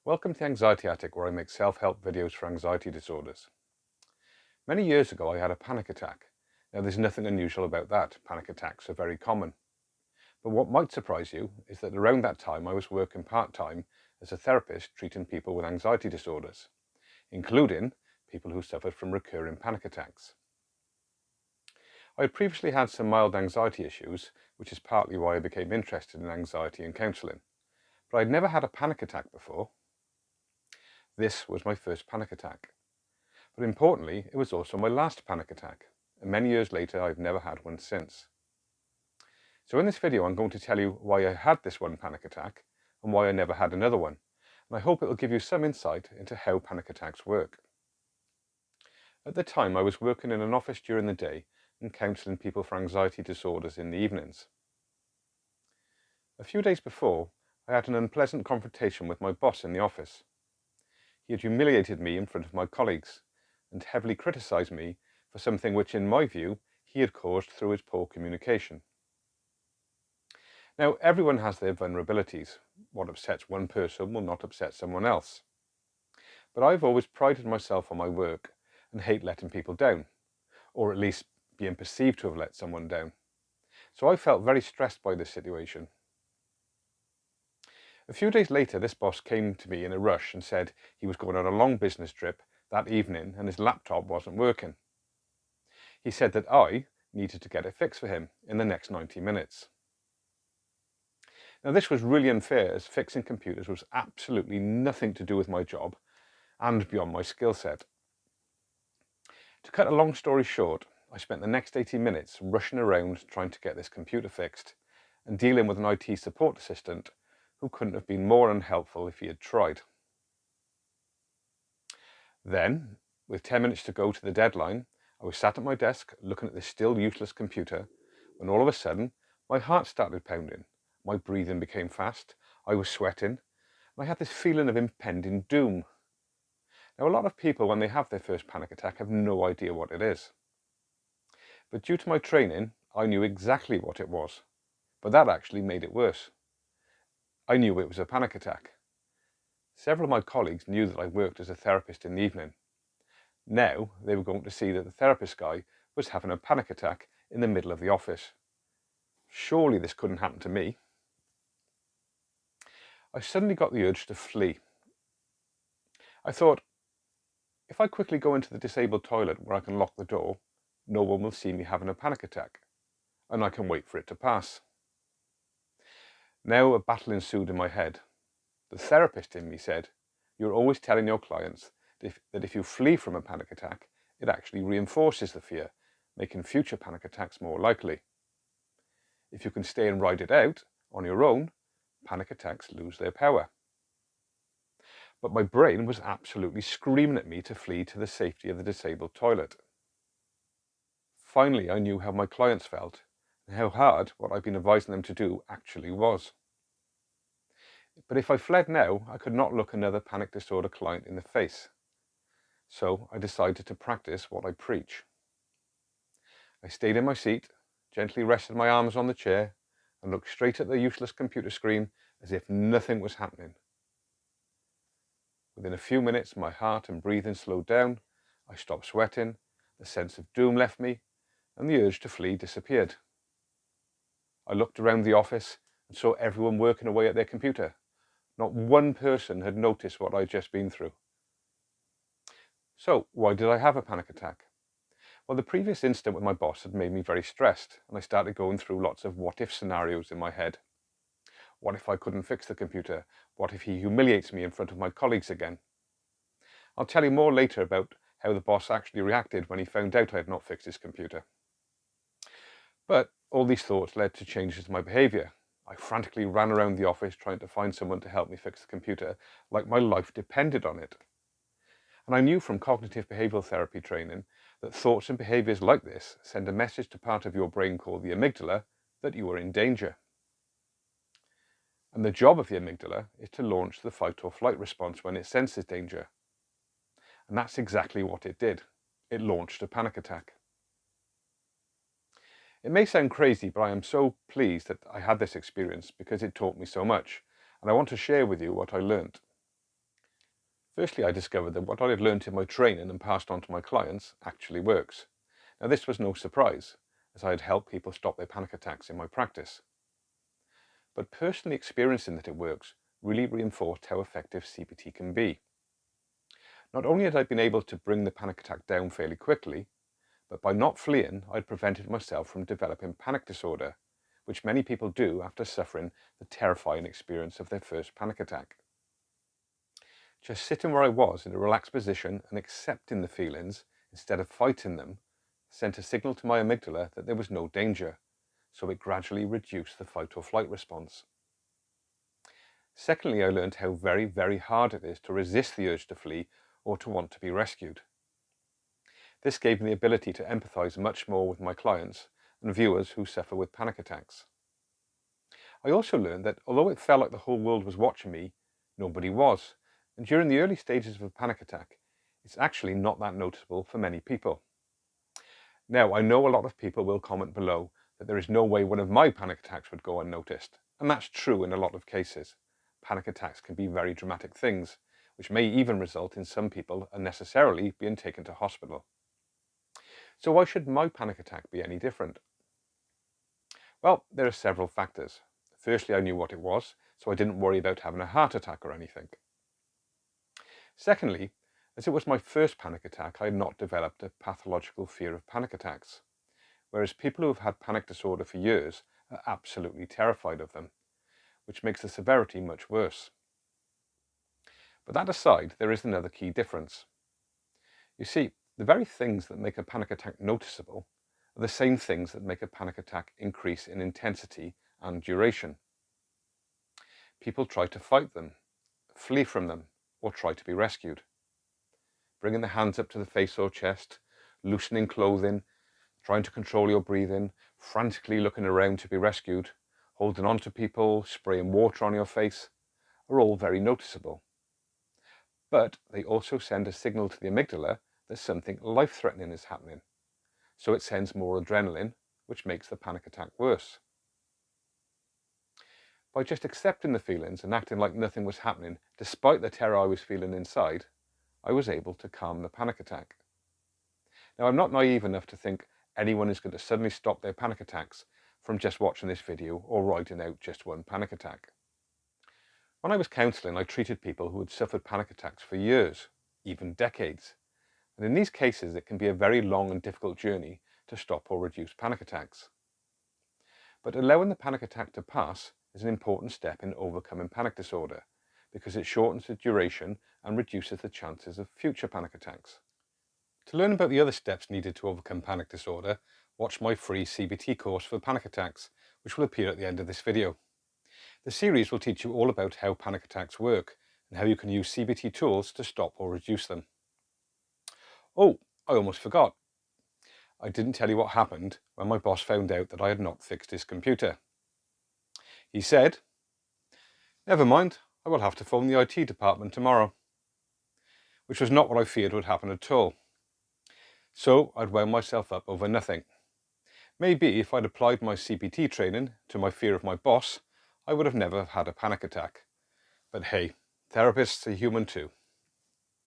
Welcome to Anxiety Attic, where I make self-help videos for anxiety disorders. Many years ago I had a panic attack. Now there's nothing unusual about that. Panic attacks are very common. But what might surprise you is that around that time I was working part-time as a therapist treating people with anxiety disorders, including people who suffered from recurring panic attacks. I had previously had some mild anxiety issues, which is partly why I became interested in anxiety and counselling. But I'd never had a panic attack before. This was my first panic attack. But importantly, it was also my last panic attack, and many years later I've never had one since. So in this video I'm going to tell you why I had this one panic attack and why I never had another one, and I hope it will give you some insight into how panic attacks work. At the time I was working in an office during the day and counselling people for anxiety disorders in the evenings. A few days before, I had an unpleasant confrontation with my boss in the office. He had humiliated me in front of my colleagues and heavily criticised me for something which, in my view, he had caused through his poor communication. Now, everyone has their vulnerabilities. What upsets one person will not upset someone else. But I've always prided myself on my work and hate letting people down, or at least being perceived to have let someone down. So I felt very stressed by this situation. A few days later, this boss came to me in a rush and said he was going on a long business trip that evening and his laptop wasn't working. He said that I needed to get it fixed for him in the next 90 minutes. Now this was really unfair, as fixing computers was absolutely nothing to do with my job and beyond my skill set. To cut a long story short, I spent the next 80 minutes rushing around trying to get this computer fixed and dealing with an IT support assistant who couldn't have been more unhelpful if he had tried. Then, with 10 minutes to go to the deadline, I was sat at my desk looking at this still useless computer when all of a sudden my heart started pounding, my breathing became fast, I was sweating, and I had this feeling of impending doom. Now, a lot of people, when they have their first panic attack, have no idea what it is. But due to my training, I knew exactly what it was, but that actually made it worse. I knew it was a panic attack. Several of my colleagues knew that I worked as a therapist in the evening. Now they were going to see that the therapist guy was having a panic attack in the middle of the office. Surely this couldn't happen to me. I suddenly got the urge to flee. I thought, if I quickly go into the disabled toilet where I can lock the door, no one will see me having a panic attack, and I can wait for it to pass. Now a battle ensued in my head. The therapist in me said, "You're always telling your clients that if you flee from a panic attack, it actually reinforces the fear, making future panic attacks more likely. If you can stay and ride it out on your own, panic attacks lose their power." But my brain was absolutely screaming at me to flee to the safety of the disabled toilet. Finally, I knew how my clients felt and how hard what I'd been advising them to do actually was. But if I fled now, I could not look another panic disorder client in the face. So I decided to practice what I preach. I stayed in my seat, gently rested my arms on the chair, and looked straight at the useless computer screen as if nothing was happening. Within a few minutes, my heart and breathing slowed down, I stopped sweating, the sense of doom left me, and the urge to flee disappeared. I looked around the office and saw everyone working away at their computer. Not one person had noticed what I'd just been through. So, why did I have a panic attack? Well, the previous incident with my boss had made me very stressed, and I started going through lots of what-if scenarios in my head. What if I couldn't fix the computer? What if he humiliates me in front of my colleagues again? I'll tell you more later about how the boss actually reacted when he found out I had not fixed his computer. But all these thoughts led to changes in my behaviour. I frantically ran around the office trying to find someone to help me fix the computer, like my life depended on it. And I knew from cognitive behavioural therapy training that thoughts and behaviours like this send a message to part of your brain called the amygdala that you are in danger. And the job of the amygdala is to launch the fight or flight response when it senses danger. And that's exactly what it did. It launched a panic attack. It may sound crazy, but I am so pleased that I had this experience because it taught me so much, and I want to share with you what I learnt. Firstly, I discovered that what I had learned in my training and passed on to my clients actually works. Now, this was no surprise, as I had helped people stop their panic attacks in my practice. But personally experiencing that it works really reinforced how effective CBT can be. Not only had I been able to bring the panic attack down fairly quickly, but by not fleeing, I had prevented myself from developing panic disorder, which many people do after suffering the terrifying experience of their first panic attack. Just sitting where I was in a relaxed position and accepting the feelings instead of fighting them sent a signal to my amygdala that there was no danger, so it gradually reduced the fight or flight response. Secondly, I learned how very, very hard it is to resist the urge to flee or to want to be rescued. This gave me the ability to empathize much more with my clients and viewers who suffer with panic attacks. I also learned that although it felt like the whole world was watching me, nobody was. And during the early stages of a panic attack, it's actually not that noticeable for many people. Now, I know a lot of people will comment below that there is no way one of my panic attacks would go unnoticed. And that's true in a lot of cases. Panic attacks can be very dramatic things, which may even result in some people unnecessarily being taken to hospital. So why should my panic attack be any different? Well, there are several factors. Firstly, I knew what it was, so I didn't worry about having a heart attack or anything. Secondly, as it was my first panic attack, I had not developed a pathological fear of panic attacks, whereas people who have had panic disorder for years are absolutely terrified of them, which makes the severity much worse. But that aside, there is another key difference. You see, the very things that make a panic attack noticeable are the same things that make a panic attack increase in intensity and duration. People try to fight them, flee from them, or try to be rescued. Bringing the hands up to the face or chest, loosening clothing, trying to control your breathing, frantically looking around to be rescued, holding on to people, spraying water on your face, are all very noticeable. But they also send a signal to the amygdala that something life-threatening is happening. So it sends more adrenaline, which makes the panic attack worse. By just accepting the feelings and acting like nothing was happening, despite the terror I was feeling inside, I was able to calm the panic attack. Now, I'm not naive enough to think anyone is going to suddenly stop their panic attacks from just watching this video or writing out just one panic attack. When I was counselling, I treated people who had suffered panic attacks for years, even decades. And in these cases, it can be a very long and difficult journey to stop or reduce panic attacks. But allowing the panic attack to pass is an important step in overcoming panic disorder, because it shortens the duration and reduces the chances of future panic attacks. To learn about the other steps needed to overcome panic disorder, watch my free CBT course for panic attacks, which will appear at the end of this video. The series will teach you all about how panic attacks work and how you can use CBT tools to stop or reduce them. Oh, I almost forgot. I didn't tell you what happened when my boss found out that I had not fixed his computer. He said, "Never mind, I will have to phone the IT department tomorrow," which was not what I feared would happen at all. So I'd wound myself up over nothing. Maybe if I'd applied my CBT training to my fear of my boss, I would have never had a panic attack. But hey, therapists are human too.